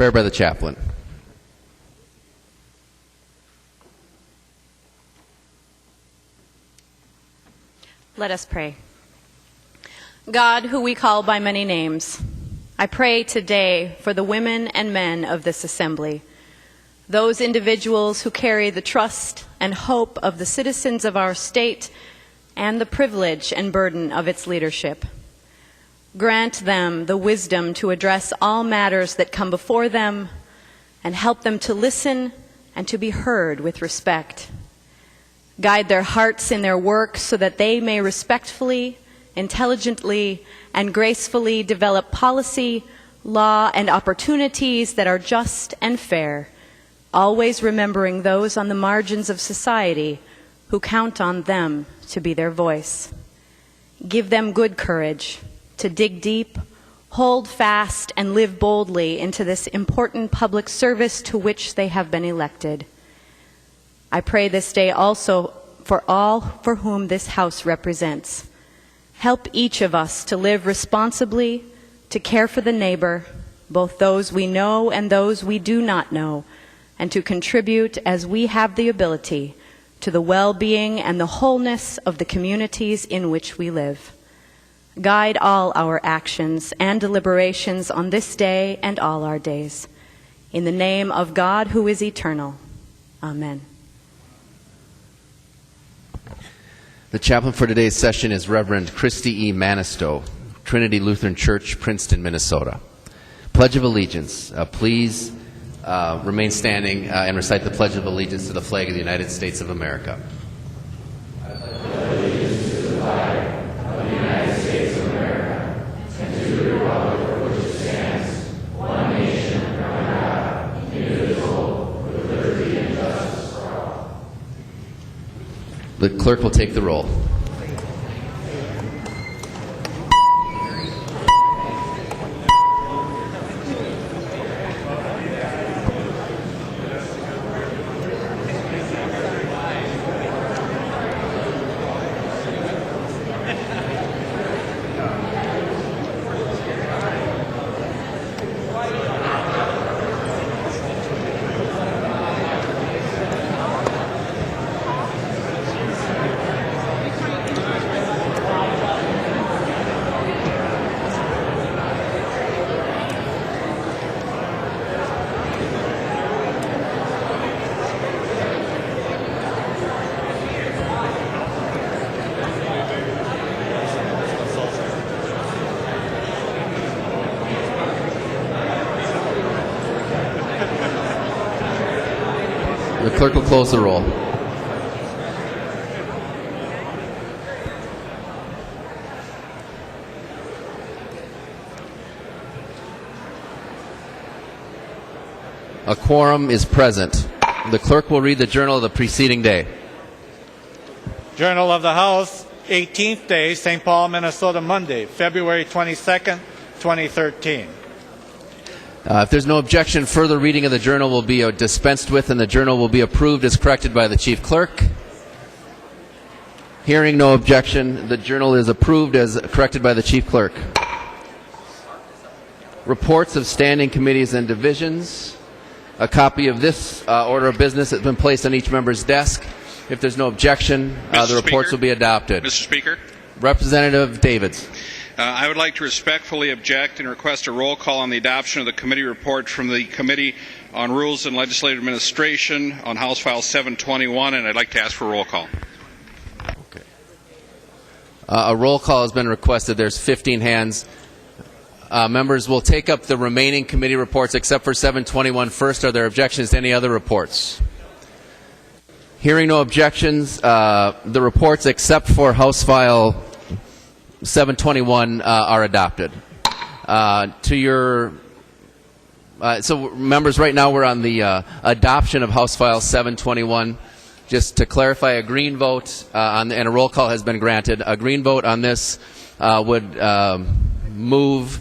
prayer by the chaplain. Let us pray. God, who we call by many names, I pray today for the women and men of this assembly, those individuals who carry the trust and hope of the citizens of our state and the privilege and burden of its leadership. Grant them the wisdom to address all matters that come before them and help them to listen and to be heard with respect. Guide their hearts in their work so that they may respectfully, intelligently, and gracefully develop policy, law, and opportunities that are just and fair, always remembering those on the margins of society who count on them to be their voice. Give them good courage to dig deep, hold fast, and live boldly into this important public service to which they have been elected. I pray this day also for all for whom this House represents. Help each of us to live responsibly, to care for the neighbor, both those we know and those we do not know, and to contribute as we have the ability to the well-being and the wholeness of the communities in which we live. Guide all our actions and deliberations on this day and all our days. In the name of God who is eternal. Amen. The chaplain for today's session is Reverend Christy E. Manisto, Trinity Lutheran Church, Princeton, Minnesota. Pledge of Allegiance. Please remain standing and recite the Pledge of Allegiance to the flag of the United States of America. I pledge allegiance to the flag of the United States of America and to the republic for which it stands, one nation, under God, indivisible, with liberty and justice for all. The clerk will take the roll. The clerk will close the roll. A quorum is present. The clerk will read the journal of the preceding day. Journal of the House, 18th day, St. Paul, Minnesota, Monday, February 22nd, 2013. If there's no objection, further reading of the journal will be dispensed with, and the journal will be approved as corrected by the chief clerk. Hearing no objection, the journal is approved as corrected by the chief clerk. Reports of standing committees and divisions. A copy of this order of business has been placed on each member's desk. If there's no objection, the reports will be adopted. Mr. Speaker. Representative Davids. I would like to respectfully object and request a roll call on the adoption of the committee report from the Committee on Rules and Legislative Administration on House File 721, and I'd like to ask for a roll call. Okay. A roll call has been requested. There's 15 hands. Members will take up the remaining committee reports except for 721 first. Are there objections to any other reports? Hearing no objections, the reports except for House File 721 are adopted. So members, right now we're on the adoption of House File 721. Just to clarify, a green vote and a roll call has been granted. A green vote on this would move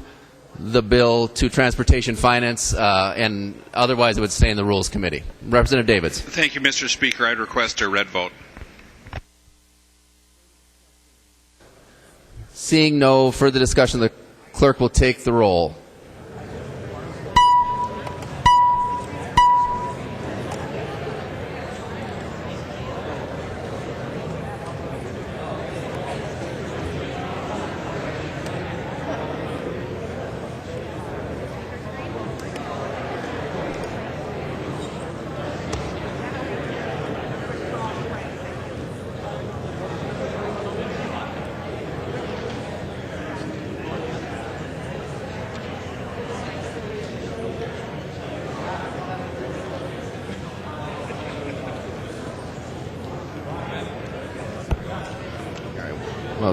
the bill to Transportation Finance, and otherwise it would stay in the Rules Committee. Representative Davids. Thank you, Mr. Speaker. I'd request a red vote. Seeing no further discussion, the clerk will take the roll.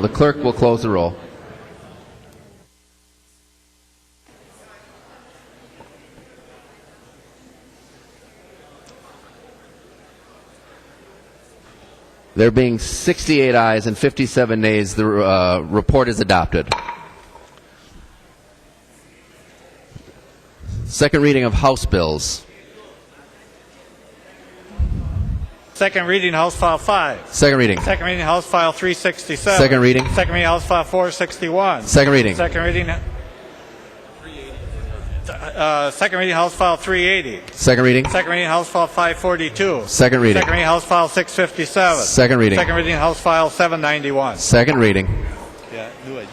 The clerk will close the roll. There being 68 ayes and 57 nays, the report is adopted. Second reading of House bills. Second reading, House File 5. Second reading. Second reading, House File 367. Second reading. Second reading, House File 461. Second reading. Second reading, second reading, House File 380. Second reading. Second reading, House File 542. Second reading. Second reading, House File 657. Second reading. Second reading, House File 791. Second reading. Yeah, do it.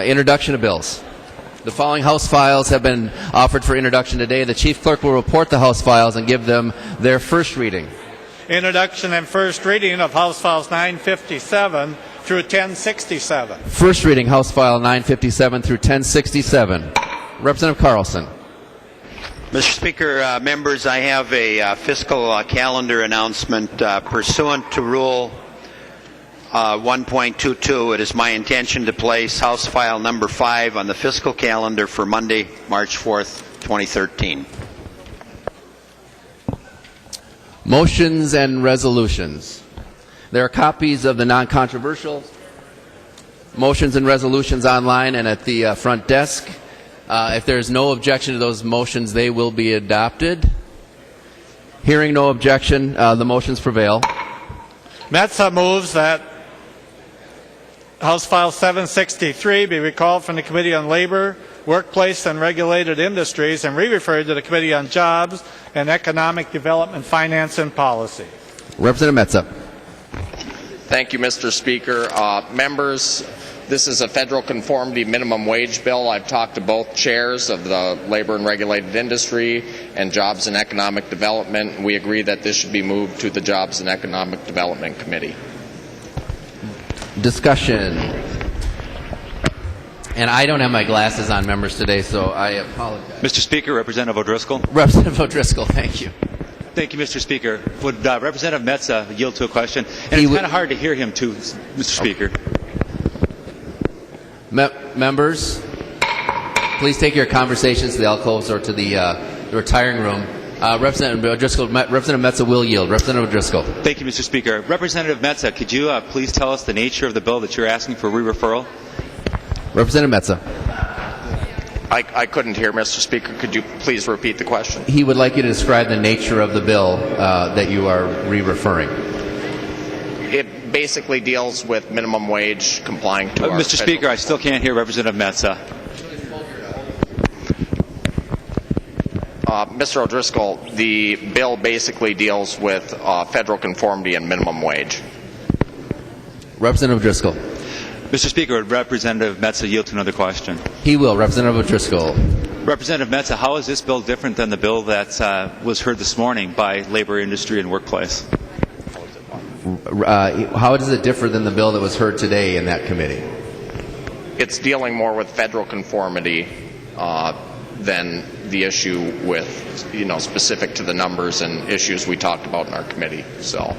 Introduction of bills. The following House files have been offered for introduction today. The Chief Clerk will report the House files and give them their first reading. Introduction and first reading of House Files 957 through 1067. First reading, House File 957 through 1067. Representative Carlson. Mr. Speaker, members, I have a fiscal calendar announcement pursuant to Rule 1.22. It is my intention to place House File number 5 on the fiscal calendar for Monday, March 4th, 2013. Motions and resolutions. There are copies of the non-controversial motions and resolutions online and at the front desk. If there is no objection to those motions, they will be adopted. Hearing no objection, the motions prevail. METSA moves that House File 763 be recalled from the Committee on Labor, Workplace and Regulated Industries and re-referred to the Committee on Jobs and Economic Development, Finance and Policy. Representative Metsa. Thank you, Mr. Speaker. Members, this is a federal conformity minimum wage bill. I've talked to both chairs of the Labor and Regulated Industry and Jobs and Economic Development, and we agree that this should be moved to the Jobs and Economic Development Committee. Discussion. And I don't have my glasses on, members, today, so I apologize. Mr. Speaker, Representative O'Driscoll. Representative O'Driscoll, thank you. Thank you, Mr. Speaker. Would Representative Metsa yield to a question? And it's kind of hard to hear him, too, Mr. Speaker. Members, please take your conversations to the alcoves or to the retiring room. Representative O'Driscoll, Representative Metsa will yield. Representative O'Driscoll. Thank you, Mr. Speaker. Representative Metsa, could you please tell us the nature of the bill that you're asking for re-referral? Representative Metsa. I couldn't hear, Mr. Speaker. Could you please repeat the question? He would like you to describe the nature of the bill that you are re-referring. It basically deals with minimum wage complying to our Mr. Speaker, I still can't hear Representative Metsa. Mr. O'Driscoll, the bill basically deals with federal conformity and minimum wage. Representative O'Driscoll. Mr. Speaker, would Representative Metsa yield to another question? He will. Representative O'Driscoll. Representative Metsa, how is this bill different than the bill that was heard this morning by Labor, Industry, and Workplace? How does it differ than the bill that was heard today in that committee? It's dealing more with federal conformity than the issue with, specific to the numbers and issues we talked about in our committee. So,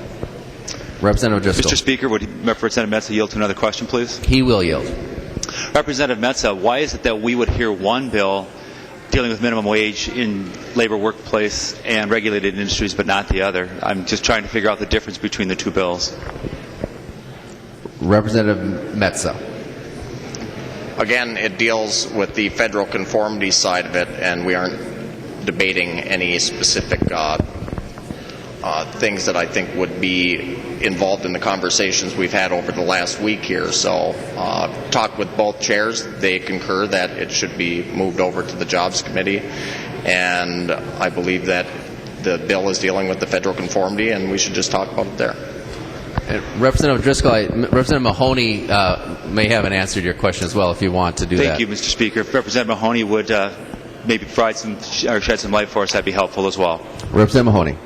Representative O'Driscoll. Mr. Speaker, would Representative Metsa yield to another question, please? He will yield. Representative Metsa, why is it that we would hear one bill dealing with minimum wage in labor, workplace, and regulated industries, but not the other? I'm just trying to figure out the difference between the two bills. Representative Metsa. Again, it deals with the federal conformity side of it, and we aren't debating any specific things that I think would be involved in the conversations we've had over the last week here. So, talked with both chairs. They concur that it should be moved over to the Jobs Committee, and I believe that the bill is dealing with the federal conformity, and we should just talk about it there. Representative Driscoll, Representative Mahoney may have an answer to your question as well if you want to do that. Thank you, Mr. Speaker. If Representative Mahoney would maybe provide some or shed some light for us, that'd be helpful as well. Representative Mahoney.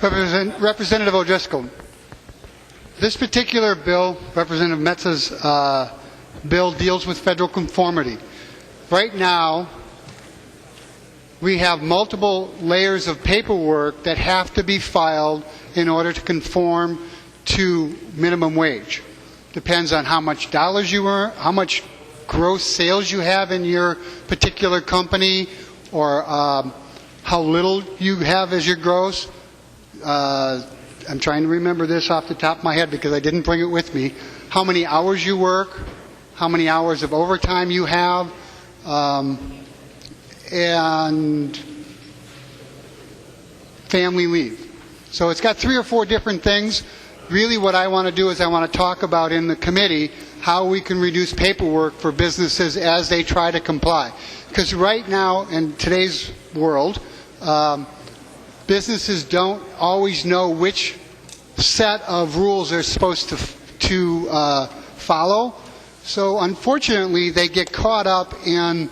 Representative O'Driscoll, this particular bill, Representative Metsa's bill, deals with federal conformity. Right now, we have multiple layers of paperwork that have to be filed in order to conform to minimum wage. Depends on how much dollars you earn, how much gross sales you have in your particular company, or how little you have as your gross. I'm trying to remember this off the top of my head because I didn't bring it with me. How many hours you work, how many hours of overtime you have, and family leave. So it's got 3 or 4 different things. Really what I want to do is I want to talk about in the committee how we can reduce paperwork for businesses as they try to comply. Because right now in today's world, businesses don't always know which set of rules they're supposed to follow. So unfortunately, they get caught up in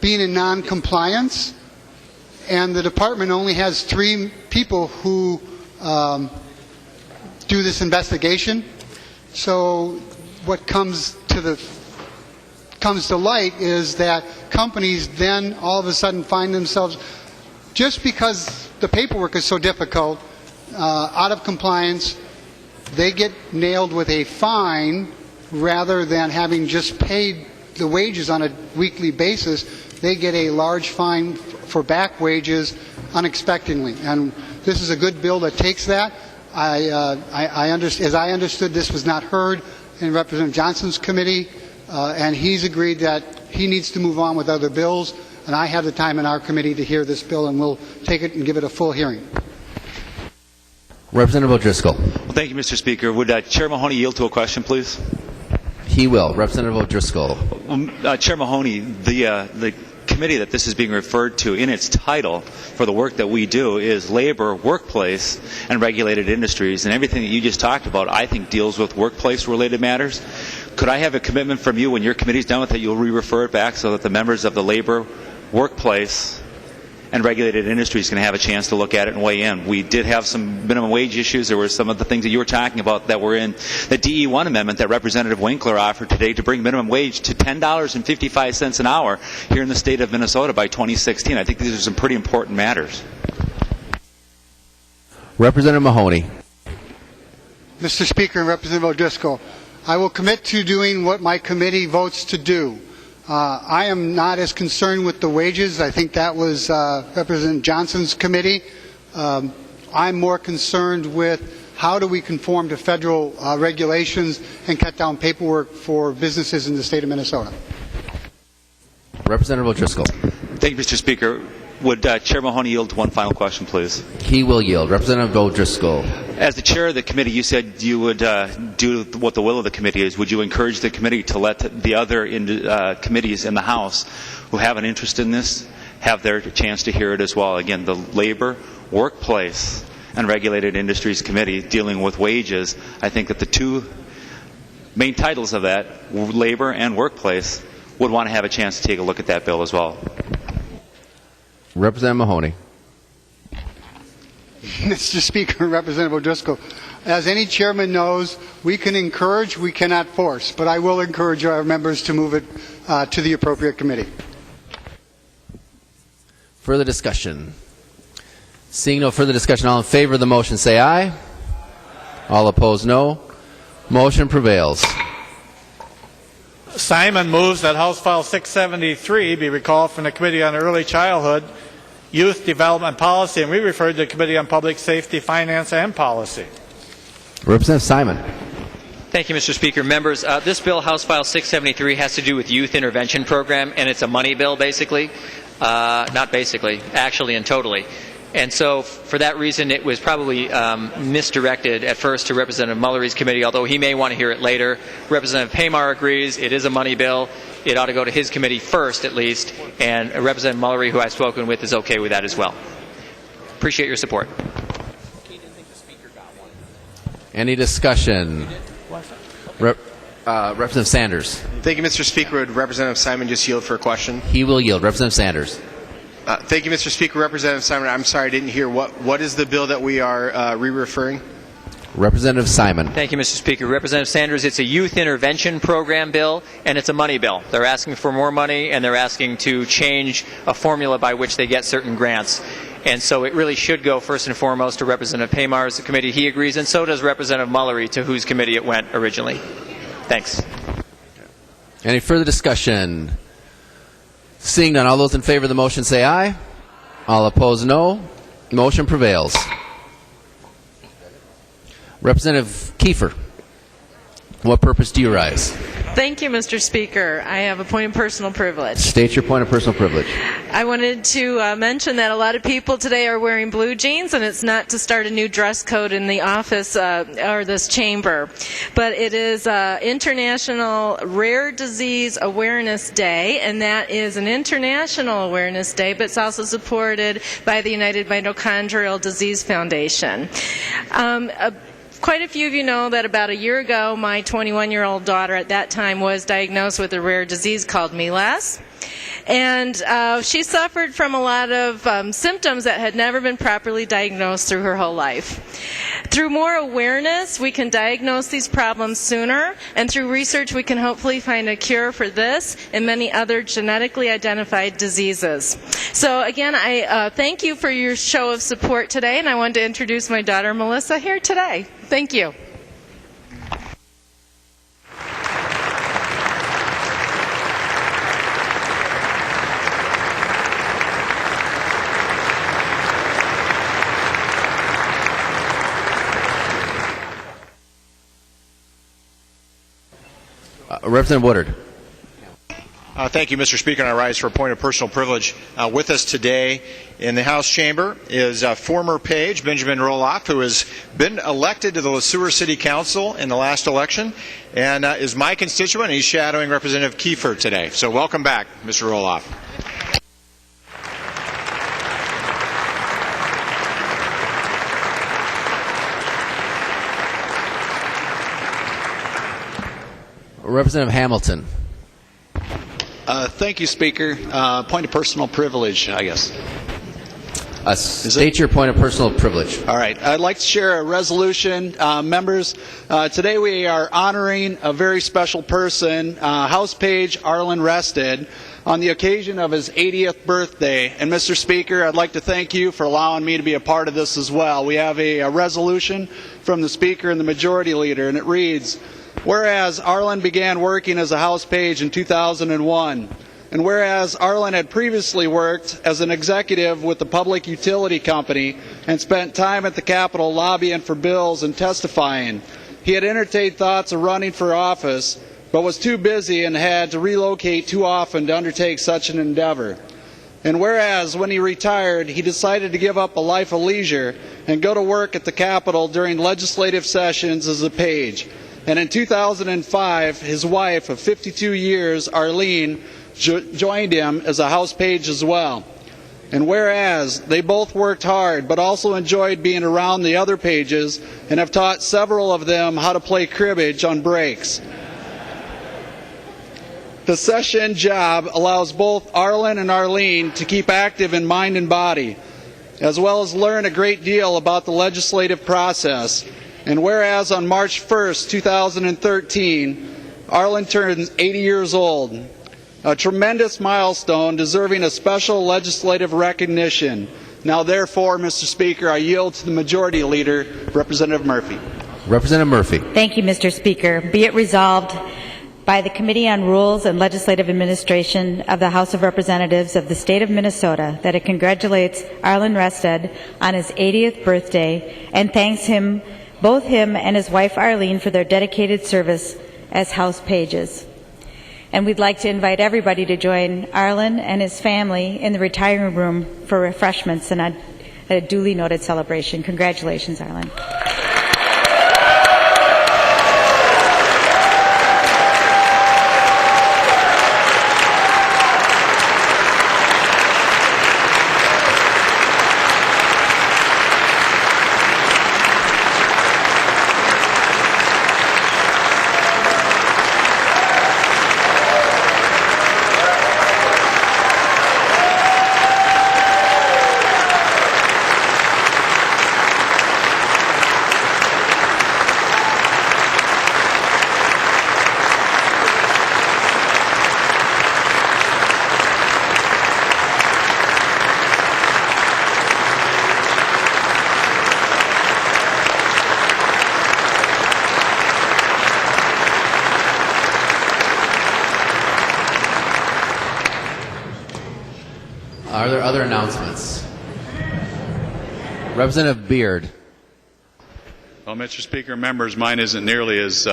being in non-compliance, and the department only has 3 people who do this investigation. So what comes to light is that companies then all of a sudden find themselves, just because the paperwork is so difficult, out of compliance. They get nailed with a fine rather than having just paid the wages on a weekly basis. They get a large fine for back wages unexpectedly. And this is a good bill that takes that. As I understood, this was not heard in Representative Johnson's committee, and he's agreed that he needs to move on with other bills, and I have the time in our committee to hear this bill, and we'll take it and give it a full hearing. Representative O'Driscoll. Well, thank you, Mr. Speaker. Would Chair Mahoney yield to a question, please? He will. Representative O'Driscoll. Chair Mahoney, the committee that this is being referred to in its title for the work that we do is Labor, Workplace, and Regulated Industries. And everything that you just talked about, I think, deals with workplace-related matters. Could I have a commitment from you when your committee's done with it, you'll re-refer it back so that the members of the Labor, Workplace, and Regulated Industries can have a chance to look at it and weigh in? We did have some minimum wage issues. There were some of the things that you were talking about that were in the DE1 amendment that Representative Winkler offered today to bring minimum wage to $10.55 an hour here in the state of Minnesota by 2016. I think these are some pretty important matters. Representative Mahoney. Mr. Speaker and Representative O'Driscoll, I will commit to doing what my committee votes to do. I am not as concerned with the wages. I think that was Representative Johnson's committee. I'm more concerned with how do we conform to federal regulations and cut down paperwork for businesses in the state of Minnesota. Representative O'Driscoll. Thank you, Mr. Speaker. Would Chair Mahoney yield to one final question, please? He will yield. Representative O'Driscoll. As the chair of the committee, you said you would do what the will of the committee is. Would you encourage the committee to let the other committees in the House who have an interest in this have their chance to hear it as well? Again, the Labor, Workplace, and Regulated Industries Committee dealing with wages. I think that the 2 main titles of that, Labor and Workplace, would want to have a chance to take a look at that bill as well. Representative Mahoney. Mr. Speaker and Representative O'Driscoll, as any chairman knows, we can encourage, we cannot force, but I will encourage our members to move it to the appropriate committee. Further discussion? Seeing no further discussion, all in favor of the motion say aye. All opposed, no. Motion prevails. Simon moves that House File 673 be recalled from the Committee on Early Childhood, Youth Development Policy, and re-referred to the Committee on Public Safety, Finance, and Policy. Representative Simon. Thank you, Mr. Speaker. Members, this bill, House File 673, has to do with youth intervention program, and it's a money bill, basically. Not basically, actually and totally. And so for that reason, it was probably misdirected at first to Representative Mullery's committee, although he may want to hear it later. Representative Paymar agrees it is a money bill. It ought to go to his committee first, at least, and Representative Mullery, who I've spoken with, is okay with that as well. Appreciate your support. Any discussion? Representative Sanders. Thank you, Mr. Speaker. Would Representative Simon just yield for a question? He will yield. Representative Sanders. Thank you, Mr. Speaker. Representative Simon, I'm sorry I didn't hear. What is the bill that we are re-referring? Representative Simon. Thank you, Mr. Speaker. Representative Sanders, it's a youth intervention program bill, and it's a money bill. They're asking for more money, and they're asking to change a formula by which they get certain grants. And so it really should go first and foremost to Representative Paymar's committee. He agrees, and so does Representative Mullery, to whose committee it went originally. Thanks. Any further discussion? Seeing none, all those in favor of the motion say aye. All opposed, no. Motion prevails. Representative Kiefer, what purpose do you rise? Thank you, Mr. Speaker. I have a point of personal privilege. State your point of personal privilege. I wanted to mention that a lot of people today are wearing blue jeans, and it's not to start a new dress code in the office or this chamber, but it is International Rare Disease Awareness Day, and that is an international awareness day, but it's also supported by the United Mitochondrial Disease Foundation. Quite a few of you know that about a year ago, my 21-year-old daughter at that time was diagnosed with a rare disease called MELAS. And she suffered from a lot of symptoms that had never been properly diagnosed through her whole life. Through more awareness, we can diagnose these problems sooner, and through research, we can hopefully find a cure for this and many other genetically identified diseases. So again, I thank you for your show of support today, and I wanted to introduce my daughter, Melissa, here today. Thank you. Representative Woodard. Thank you, Mr. Speaker, and I rise for a point of personal privilege. With us today in the House chamber is former page Benjamin Roloff, who has been elected to the Le Sueur City Council in the last election and is my constituent, and he's shadowing Representative Kiefer today. So welcome back, Mr. Roloff. Representative Hamilton. Thank you, Speaker. Point of personal privilege, I guess. State your point of personal privilege. All right. I'd like to share a resolution. Members, today we are honoring a very special person, House Page Arlen Rested, on the occasion of his 80th birthday. And Mr. Speaker, I'd like to thank you for allowing me to be a part of this as well. We have a resolution from the Speaker and the Majority Leader, and it reads, whereas Arlen began working as a House Page in 2001, and whereas Arlen had previously worked as an executive with the Public Utility Company and spent time at the Capitol lobbying for bills and testifying, he had entertained thoughts of running for office, but was too busy and had to relocate too often to undertake such an endeavor. And whereas when he retired, he decided to give up a life of leisure and go to work at the Capitol during legislative sessions as a page. And in 2005, his wife of 52 years, Arlene, joined him as a House Page as well. And whereas they both worked hard but also enjoyed being around the other pages and have taught several of them how to play cribbage on breaks. The session job allows both Arlen and Arlene to keep active in mind and body, as well as learn a great deal about the legislative process. And whereas on March 1st, 2013, Arlen turns 80 years old, a tremendous milestone deserving a special legislative recognition. Now, therefore, Mr. Speaker, I yield to the Majority Leader, Representative Murphy. Representative Murphy. Thank you, Mr. Speaker. Be it resolved by the Committee on Rules and Legislative Administration of the House of Representatives of the State of Minnesota that it congratulates Arlen Rested on his 80th birthday and thanks him, both him and his wife Arlene, for their dedicated service as House Pages. And we'd like to invite everybody to join Arlen and his family in the retiring room for refreshments and a duly noted celebration. Congratulations, Arlen. other announcements? Representative Beard. Well, Mr. Speaker, members, mine isn't nearly as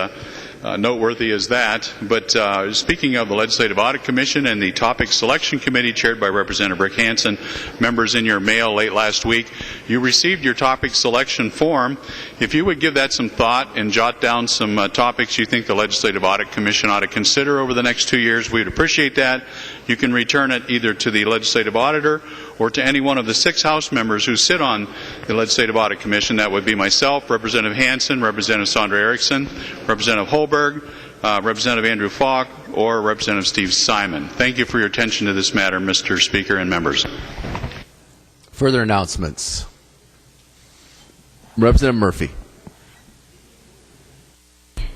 noteworthy as that. But speaking of the Legislative Audit Commission and the Topic Selection Committee chaired by Representative Rick Hansen, members, in your mail late last week, you received your topic selection form. If you would give that some thought and jot down some topics you think the Legislative Audit Commission ought to consider over the next 2 years, we would appreciate that. You can return it either to the Legislative Auditor or to any one of the 6 House members who sit on the Legislative Audit Commission. That would be myself, Representative Hansen, Representative Sandra Erickson, Representative Holberg, Representative Andrew Falk, or Representative Steve Simon. Thank you for your attention to this matter, Mr. Speaker and members. Further announcements. Representative Murphy.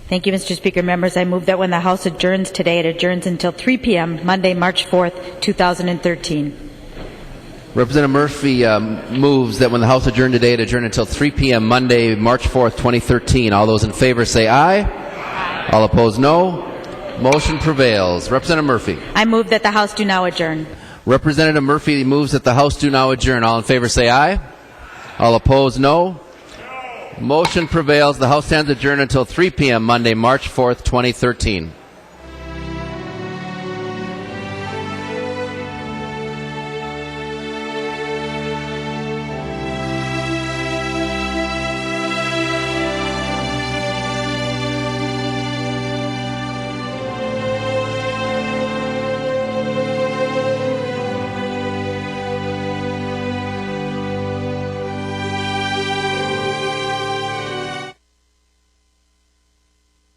Thank you, Mr. Speaker. Members, I move that when the House adjourns today, it adjourns until 3 p.m., Monday, March 4th, 2013. Representative Murphy moves that when the House adjourn today, it adjourn until 3 p.m. Monday, March 4th, 2013. All those in favor say aye. Aye. All opposed, no. Motion prevails. Representative Murphy. I move that the House do now adjourn. Representative Murphy moves that the House do now adjourn. All in favor say aye. All opposed, no. Motion prevails. The House stands adjourned until 3 p.m. Monday, March 4th, 2013.